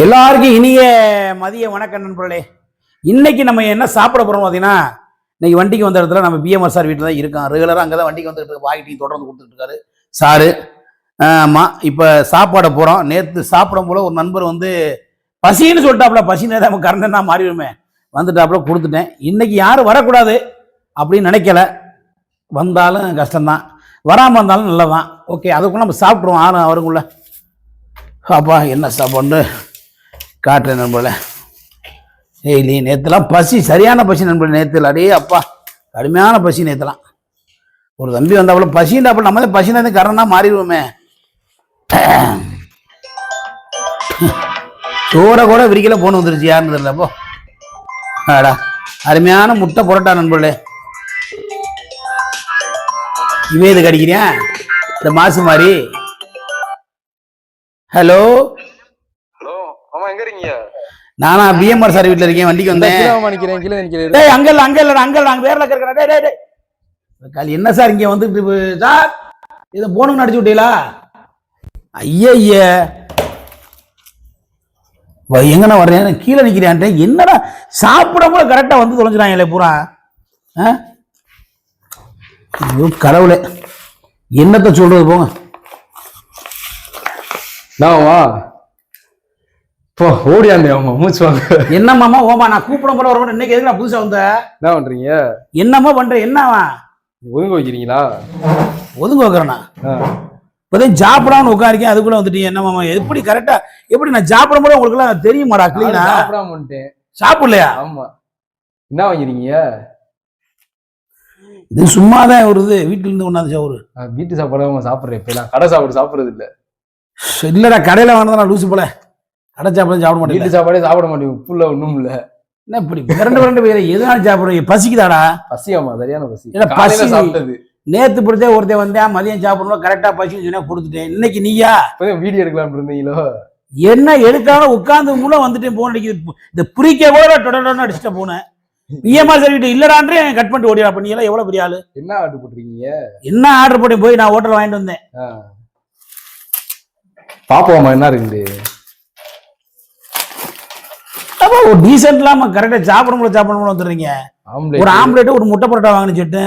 எல்லாருக்கும் இனிய மதிய வணக்கம் நண்பர்களே. இன்னைக்கு நம்ம என்ன சாப்பிட போறோம் பார்த்தீங்கன்னா, இன்னைக்கு வண்டிக்கு வந்த இடத்துல நம்ம பிஎம்ஆர் சார் வீட்டில் தான் இருக்கோம். ரெகுலராக அங்கே தான் வண்டிக்கு வந்துட்டு வாங்கிட்டு தொடர்ந்து கொடுத்துட்டு இருக்காரு சாரு. ஆமாம், இப்போ சாப்பாடை போகிறோம். நேற்று சாப்பிடும் போல ஒரு நண்பர் வந்து பசின்னு சொல்லிட்டாப்புல. பசினே நம்ம கறந்துன்னா மாறிடுமே வந்துட்டாப்புல, கொடுத்துட்டேன். இன்னைக்கு யாரும் வரக்கூடாது அப்படின்னு நினைக்கல, வந்தாலும் கஷ்டம்தான், வராமல் இருந்தாலும் நல்லதான். ஓகே, அதுக்குள்ள நம்ம சாப்பிட்ருவோம். ஆறும் அவருக்குள்ள அப்பா என்ன சாப்பாடு காட்டுறேன் நண்பர்களே. நீ நேற்றுலாம் பசி, சரியான பசி நண்பர்கள். நேற்றுல அடே அப்பா கடுமையான பசி. நேற்றுலாம் ஒரு தம்பி வந்தாப்புல பசின்றாப்புல. நம்ம தான் பசினா கரண்டா மாறிடுவோமே. சோற கூட விரிக்கல போன வந்துருச்சு, யாருன்னு தெரியல. அப்போ ஆடா அருமையான முட்டை புரோட்டா நண்பர்களே. இவே இது கடிக்கிறேன் இந்த மாசு மாதிரி. ஹலோ நானா பிஎம்ஆர் சார் வீட்டுல இருக்கேன். வண்டிக்கு வந்தேன். என்ன சார் இங்க வந்துட்டு சார் இதை போனுங்க அடிச்சு விட்டீங்களா? ஐய எங்கண்ணா வர்றேன், கீழே நிக்கிறேன். என்னடா சாப்பிட கூட கரெக்டா வந்து தொலைஞ்சிடாங்களே பூரா. கடவுளே என்னத்த சொல்றது போங்க. என்னம்மா ஓமா நான் கூப்பிட போல வர இன்னைக்கு எதுக்கு நான் புதுசா வந்த? என்ன பண்றீங்க? என்னம்மா பண்ற? என்னவா ஒதுங்க வைக்கிறீங்களா? ஒதுங்க வைக்கிறேண்ணா. இப்பதான் சாப்பிடாம உட்காரிக்கேன், அதுக்குள்ள வந்துட்டீங்க. என்னம்மா எப்படி கரெக்டா எப்படி நான் சாப்பிடும் போது உங்களுக்கு எல்லாம் தெரியுமாடா? கிளீனா சாப்பிடலையா? ஆமா. என்ன வாங்கிறீங்க? இது சும்மாதான் வருது, வீட்டுல இருந்து ஒண்ணாது சோறு. வீட்டு சாப்பாடு சாப்பிடுறேன். இப்ப கடை சாப்பாடு சாப்பிடுறது இல்ல. இல்லடா கடையில வாங்கினா லூசு போல. கடை சாப்பாடு சாப்பிட மாட்டேன். வீட்டு சாப்பாடே சாப்பிட மாட்டேன். உப்பு இல்ல ஒண்ணும் இல்ல. என்ன இப்படி விரண்டு பேர் எதனால சாப்பிடுறீங்க? பசிக்குதாடா? பசியாமா? சரியான பசி. பசி சாப்பிட்டது. நேத்து பிடிச்சே ஒருத்தன் வந்தேன், மதியம் சாப்பிடணும் கரெக்டா பசின்னு சொன்னா கொடுத்துட்டேன். இன்னைக்கு நீயா வீடியோ எடுக்கலாம் இருந்தீங்களோ? என்ன எடுக்காம உட்கார்ந்து மூலம் வந்துட்டேன். போன் அடிக்குது. இந்த புரிக்க கூட டொடன்னு அடிச்சுட்ட போனேன். பிஎம்ஆர் சொல்லிட்டு இல்லடான்றே கட் பண்ணிட்டு ஓடியா. பண்ணீங்களா? எவ்வளவு பெரிய ஆளு. என்ன ஆர்டர் போட்டிருக்கீங்க? என்ன ஆர்டர் போட்டு போய் நான் ஹோட்டல் வாங்கிட்டு வந்தேன். பாப்போமா என்ன இருக்குது. ஒரு டீசென்ட் இல்லாம கரெக்டா சாப்பிட வந்துடுறீங்க. ஒரு ஆம்லேட் ஒரு முட்டை பரோட்டா வாங்கினு சொல்லிட்டு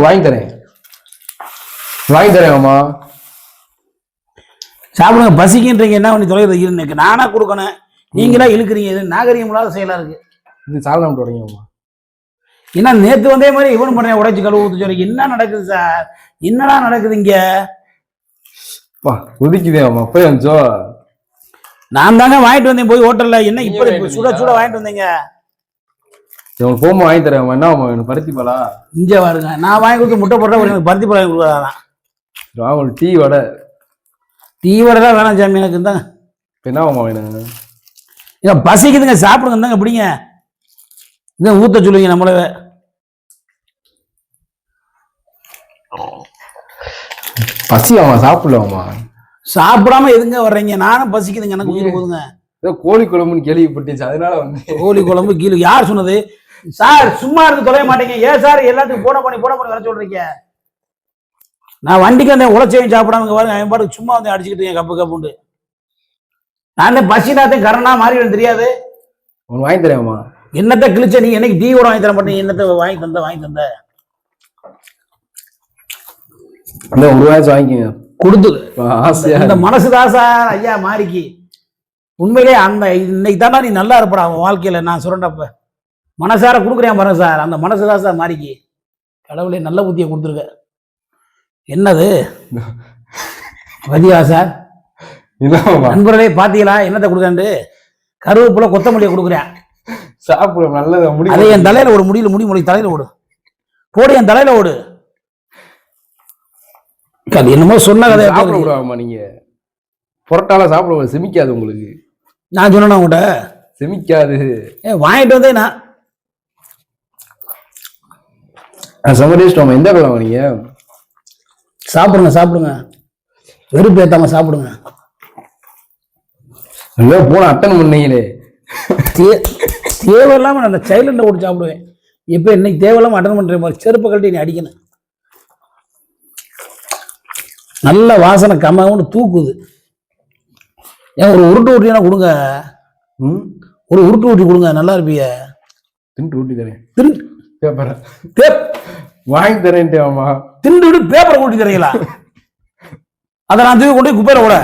வாங்கி தரேன் மாமா. சாப்பிடுங்க. பசிக்கின்றீங்க. என்ன பண்ணி தொலைகிறது? நானா கொடுக்கணும், நீங்களா இழுக்கிறீங்க. இது நாகரிகம் இல்லாத செயலா இருக்கு. இது சாப்பிட தொடங்கியம்மா. ஏன்னா நேத்து வந்தே மாதிரி இவனு பண்ண உடைச்சு கழுவு ஊத்து சொல்லி என்ன நடக்குது சார்? என்னடா நடக்குது இங்க? உதிக்குதேம்மா. போய் அஞ்சோ நான் தாங்க வாங்கிட்டு வந்தேன் போய் ஹோட்டல்ல. என்ன இப்ப சுட சுட வாங்கிட்டு வந்தீங்க? போமா வாங்கி தரேன். என்ன வேணும்? பருத்தி பழா இங்க பாருங்க. நான் வாங்கி கொடுத்து முட்டை போட்டா எனக்கு பருத்தி பழம் கொடுக்காதான். டீ வடை. டீ வடை தான் வேணாம் சாமி எனக்கு. இருந்தாங்க என்னவாமா வேணும்? ஏன் பசிக்குதுங்க, சாப்பிடுங்க. இருந்தாங்க பிடிங்க. இதான் ஊத்த சொல்லுவீங்க நம்மளவே. பசியாமா? சாப்பிடலாமா? சாப்பிடாம எதுங்க வர்றீங்க? நானும் பசிக்குதுங்க, எனக்கு உயிர் போதுங்க. கோழி குழம்புன்னு கேள்விப்பட்டுச்சு, அதனால வந்து. கோழி குழம்பு கீழே யார் சொன்னது? சார் சும்மா இருந்து தொலைய மாட்டேங்க. ஏன் சார் எல்லாத்துக்கும் போன பண்ணி வர சொல்றீங்க? நான் வண்டிக்கு அந்த உழைச்சையும் சாப்பிடாம பாருங்க. என் பாட்டுக்கு சும்மா வந்து அடிச்சுக்கிட்டு கப்பு கப்புண்டு. நான் பசினாத்தையும் கரணா மாறி தெரியாது. ஒன்று வாங்கி தரேம்மா. என்னத்த கிழிச்ச நீ? என்னைக்கு டீ கூட வாங்கி தர மாட்டேங்க. என்னத்த வாங்கி தந்த அந்த ஒரு ரூபாய் வாங்கிக்கோங்க. கொடுத்து அந்த மனசுதான் சார் ஐயா மாறிக்கு. உண்மையிலே அந்த இன்னைக்கு தானே நீ நல்லா இருப்படா அவன் வாழ்க்கையில. நான் சொல்றேன்ப்ப மனசார கொடுக்குறேன் பாருங்க சார். அந்த மனசுதான் சார் மாறிக்கு. கடவுளே நல்ல புத்தியை கொடுத்துருக்க. என்னது வதியா சார்? நண்பர்களே பாத்தீங்களா என்னத்தை கொடுக்காண்டு? கருவேப்பிலை கொத்தமல்லியை கொடுக்குறேன். சாப்பிட நல்லது. அதை என் தலையில ஓடு. முடி தலையில ஓடு. போடு என் தலையில ஓடு. என்னமோ சொன்ன கதை சாப்பிடுவாமா? நீங்க புரோட்டால சாப்பிடுவா செமிக்காது உங்களுக்கு. நான் சொன்னேன் உங்கள்கிட்ட செமிக்காது. வாங்கிட்டு வந்தே நான். சமரேஷ்டாமா எந்த கதை வாங்க? சாப்பிடுங்க. வெறுப்பு ஏத்தாம சாப்பிடுங்க. போன அட்டன் பண்ணீங்களே. தேவையில்லாம நான் அந்த சைலண்ட ஓட்டு சாப்பிடுவேன். இப்ப இன்னைக்கு தேவையில்லாம அட்டன் பண்ற மாதிரி செருப்பு கழட்டி நீ அடிக்கணும். நல்ல வாசனை கம்மன்னு தூக்குது. ஏன் ஒரு உருட்டு ஊட்டினா கொடுங்க, ஒரு உருட்டு ஊட்டி கொடுங்க, நல்லா இருப்பீங்க. திண்டு ஊட்டி தரேன். திண்டு பேப்பரை வாங்கி தரேன்ட்டு ஆமா. திண்டு விட்டு பேப்பரை ஊட்டி தரீங்களா? அதை நான் தூக்கி கொண்டு போய் குப்பையில கூட.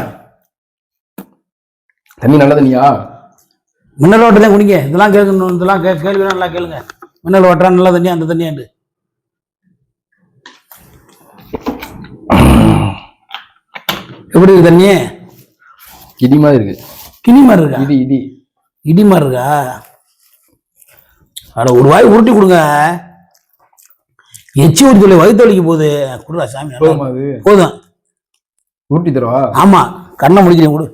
தண்ணி நல்ல தண்ணியா? மின்னல் வாட்டர் தான் குடிங்க. இதெல்லாம் கேட்கணும், இதெல்லாம் கேள்வி நல்லா கேளுங்க. மின்னல் வாட்டரா நல்ல தண்ணியா அந்த தண்ணியாண்டு? எப்படி இருக்கு தண்ணி? இடி மாதிரி இருக்கு. கிணி மாதிரி இருக்கா? இடி இடி இடி மாதிரி இருக்கா? அட ஒரு வாய் உருட்டி கொடுங்க. எச்சி ஊட்டி சொல்லி வயிற்று வலிக்கு போகுது. கொடுடா சாமி. போதும். ஊட்டி தரவா? ஆமா, கண்ணை முடிக்கிறேன் கொடு.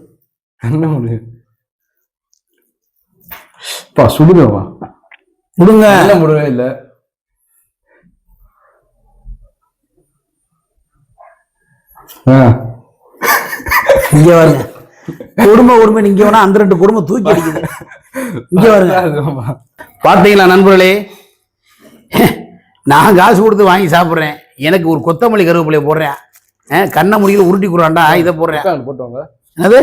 கண்ணை முடி பா, சுடுங்கப்பா. முடுங்க. முடுவே இல்ல. இங்க வருங்க. குடும்பம் இங்க வேணா அந்த 2 குடும்பம் தூக்கி அடிக்குது. இங்க வருங்க. பாத்தீங்களா நண்பர்களே, நான் காசு கொடுத்து வாங்கி சாப்பிட்றேன். எனக்கு ஒரு கொத்தமல்லி கருவேப்பிலையை போடுறேன். கண்ணை முடிக்கல உருட்டி குறாண்டா இதை போடுறேன். போட்டுவாங்க. என்னது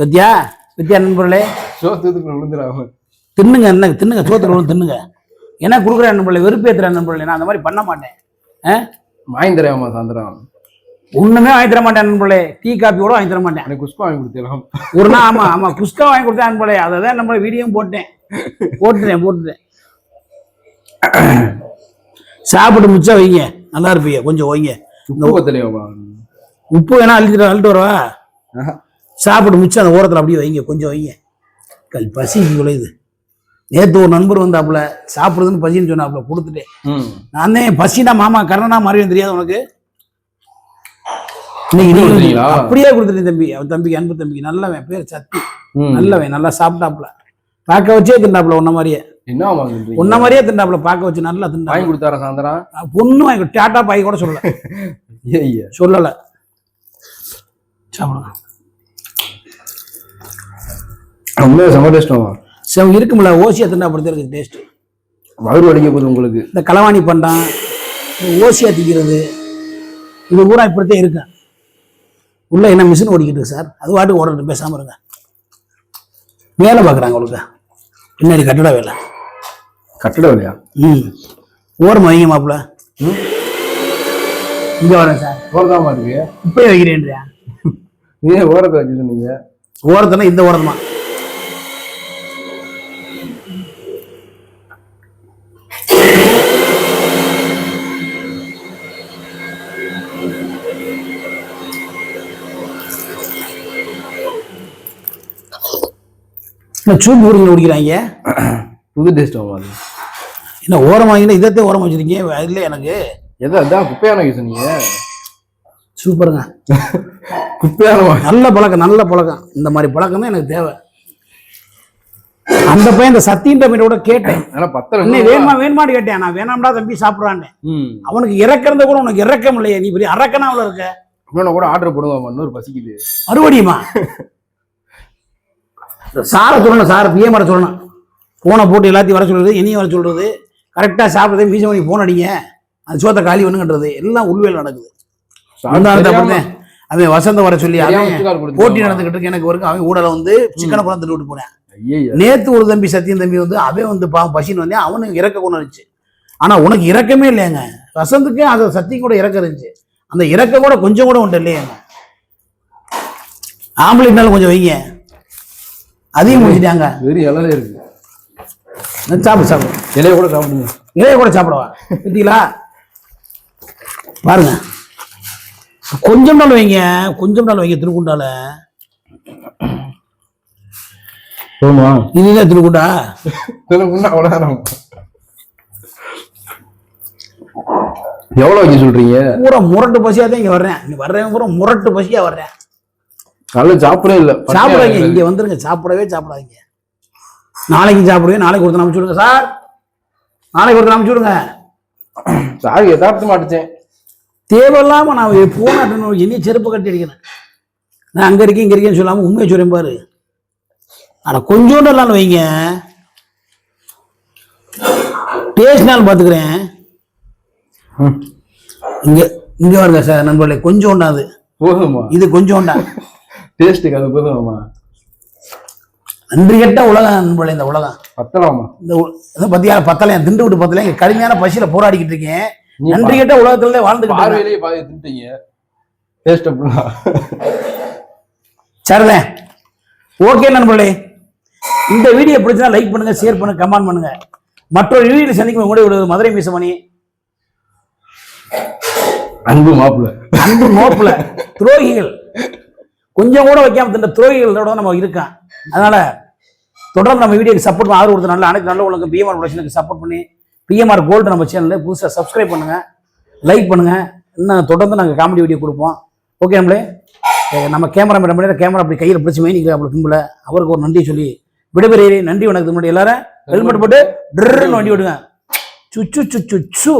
பத்தியா பத்தியா நண்பர்களே? தின்னுங்க, என்ன தின்னுங்க, சோத்துல தின்னுங்க. ஏன்னா கொடுக்குறேன் நண்பர்களே, வெறுப்பேற்றுறேன் நண்பர்களே. நான் அந்த மாதிரி பண்ண மாட்டேன். வாங்கி தரேன் சாயந்தரம். ஒண்ணுமே வாங்கி தர மாட்டேன் நண்பர்களே. டீ காப்பி கூட வாங்கி தர மாட்டேன். குஸ்கா வாங்கி கொடுத்தேன் ஒரு நாள். ஆமா ஆமா, குஸ்கா வாங்கி கொடுத்தேன் நண்பர்களே. அதை தான் நம்ம வீடியோவும் போட்டுட்டேன். சாப்பிட்டு மிச்சம் வைங்க, நல்லா இருப்பீங்க. கொஞ்சம் வைங்க. உப்பு வேணா அள்ளிட்டு வரவா? சாப்பிட்டு மிச்சம் அந்த ஓரத்தில் அப்படியே வைங்க, கொஞ்சம் வைங்க. பசிக்கு குலையுது. நேற்று ஒரு நண்பர் வந்தாப்புல, சாப்பிடுறதுன்னு பசின்னு சொன்னாப்புல, கொடுத்துட்டேன். நான் தான் பசினா மாமா கர்ணனா மாறியும் தெரியாது உனக்கு. அப்படியே கொடுத்துட்டேன் தம்பி. அவன் தம்பிக்கு, அன்பு தம்பிக்கு, நல்லவன், பேர் சத்தி, நல்லவன், நல்லா சாப்பிட்டாப்புல. பார்க்க வச்சே திண்டாப்புல, உன்ன மாதிரியே திண்டாப்புல, பார்க்க வச்சு நல்லா திண்டா. வாங்கி கொடுத்தாரா சாயந்தரம்? பொண்ணு வாங்கி டாட்டா பாய் கூட சொல்லல. சாப்பிடுங்க. இருக்கும்ல, ஓசியா திண்டாப்படுத்த இருக்கு டேஸ்ட். வயிறு வலிக்க போகுது உங்களுக்கு. இந்த களவாணி பண்றான், ஓசியா திக்கிறது, இது பூரா இப்படித்தான் இருக்கு. உள்ள என்ன மிஷின் ஓடிக்கிட்டு இருக்கு சார்? அது வாட்டுக்கு ஓடட்டும், பேசாம இருங்க. வேலை பார்க்குறாங்க உங்களுக்கு பின்னாடி, கட்டட வேலை. கட்டட வேலையா? ஓரமா வைங்க மாப்பிள்ள. இங்க வரேன் சார். ஓரதாமா இருக்கு. இப்பயே வைக்கிறேன்றியா? நீங்க ஓரத்தை வைக்க சொன்னீங்க. ஓரத்துனா இந்த ஓரமா? சூப் குடிங்க குடிக்கிறாங்க. புது டேஸ்ட் ஆகும். என்ன ஓரம் வாங்கினா இதத்தை ஓரம் வச்சிருக்கீங்க? அதுல எனக்கு எதான் குப்பையான சொன்னீங்க. சூப்பருங்க. குப்பையான நல்ல பழக்கம். இந்த மாதிரி பழக்கம் தான் எனக்கு தேவை. அந்த பையன் இந்த சத்தின்ற கூட கேட்டேன். வேணுமான்னு கேட்டேன். நான் வேணாம்டா தம்பி சாப்பிட்றான்னு. அவனுக்கு இறக்கிறத கூட உனக்கு இறக்கம் இல்லையே, நீ பெரிய அரக்கனா அவ்வளோ இருக்க. இன்னொன்னு கூட ஆர்டர் போடுவாங்க, இன்னொரு பசிக்குது. மறுபடியுமா? சாரை சொல்லணும், சாரை பிஎம் வர சொல்லணும். போனை போட்டு எல்லாத்தையும் வர சொல்றது, இனியும் வர சொல்றது, கரெக்டாக சாப்பிட்றது, மீச மணி போன் அடிங்க, அது சோத்தை காலி பண்ணுங்கன்றது எல்லாம் உள்வேல் நடக்குது. அவன் வசந்த வர சொல்லி போட்டி நடந்துகிட்டு இருக்கு எனக்கு வரைக்கும். அவன் ஊடல வந்து சிக்கனை குழந்தை விட்டு போனேன். நேத்து ஒரு தம்பி சத்தியம் தம்பி வந்து அவன் வந்து பாவம் பசின்னு வந்தேன். அவனுக்கு இறக்க கொண்டு இருந்துச்சு. ஆனா உனக்கு இறக்கமே இல்லையாங்க. வசந்துக்கே அது சத்தியம் கூட இறக்க இருந்துச்சு. அந்த இறக்க கூட கொஞ்சம் கூட உண்டு இல்லையாங்க. ஆம்பளைனாலும் கொஞ்சம் வைங்க. அதையும் முடிச்சிட்டாங்க. சாப்பிடு. இலைய கூட சாப்பிடுவா பார்த்தீங்களா? பாருங்க, கொஞ்சம் நாள் வைங்க, திருக்குண்டால. இதுதான் திருக்குண்டா. எவ்வளவு வைக்க சொல்றீங்க? பூரா முரட்டு பசியா தான் இங்க வர்றேன். பூரா முரட்டு பசியா வர்றேன். சாப்பிடவே இல்லை. சாப்பிடாதீங்க, இங்க வந்துருங்க. சாப்பிடாதீங்க. நாளைக்கு சாப்பிடுவேன். நாளைக்கு ஒருத்தர் அனுப்பிச்சு விடுங்க சார். நாளைக்கு ஒருத்தர் அனுப்பிச்சு விடுங்க சார். யதார்த்தமா அடிச்சேன். தேவையில்லாம நான் போன என்னைய செருப்பு கட்டி அடிக்கிறேன். நான் அங்க இருக்கேன் இங்க இருக்கேன்னு சொல்லாம உண்மையை சொல்றேன் பாரு. ஆனா கொஞ்சோண்டு எல்லாம் வைங்க. டேஸ்ட் நாள் பாத்துக்கிறேன். இங்க இங்க வருங்க சார் நண்பர்களே, கொஞ்சோண்டா அது, போதுமா? இது கொஞ்சோண்டா. டேஸ்ட்டுக்கு அது போதுமாமா? நன்றி கெட்ட உலகம் நண்பர்களே இந்த உலகம். பத்தலாமா? இந்த பத்தியா பத்தலையா, திண்டு விட்டு பத்தல, இங்க கடுமையான பசியில போராடிக்கிட்டு இருக்கேன். நன்றி கெட்ட உலகத்துல வாழ்ந்துக்கிட்டு பார்வையிலேயே பாதி தின்ட்டீங்க. டேஸ்ட் அப்படின்னா சரிதான். ஓகே நண்பர்களே, இந்த வீடியோ பிடிச்சா லைக் பண்ணுங்க, ஷேர் பண்ணுங்க, கமெண்ட் பண்ணுங்க. மற்றொரு வீடியோ சந்திக்கும் கூட விடுவது மதுரை மீசமணி, அன்பு மாப்பிள்ள, அன்பு நோப்புல துரோகிகள் கொஞ்சம் கூட வைக்காம தின்ற துரோகிகளோட நம்ம இருக்கான். அதனால தொடர்ந்து நம்ம வீடியோக்கு சப்போர்ட் பண்ண, ஆதரவு கொடுத்த நல்ல அனைத்து நல்ல உங்களுக்கு பிஎம்ஆர் ப்ரொடக்ஷனுக்கு சப்போர்ட் பண்ணி பிஎம்ஆர் கோல்டு நம்ம சேனலில் புதுசாக சப்ஸ்கிரைப் பண்ணுங்க, லைக் பண்ணுங்க. இன்னும் தொடர்ந்து நாங்கள் காமெடி வீடியோ கொடுப்போம். ஓகே நம்மளே, நம்ம கேமரா கேமரா அப்படி கையில் பிடிச்சி மெயினிக்கு அப்படி கும்பல அவருக்கு ஒரு நன்றி சொல்லி விடைபெறுகிறேன். நன்றி வணக்கத்துக்கு முன்னாடி எல்லாரும் ஹெல்மெட் போட்டு ட்ருன்னு வண்டி விடுங்க. சுச்சு சுச்சு சு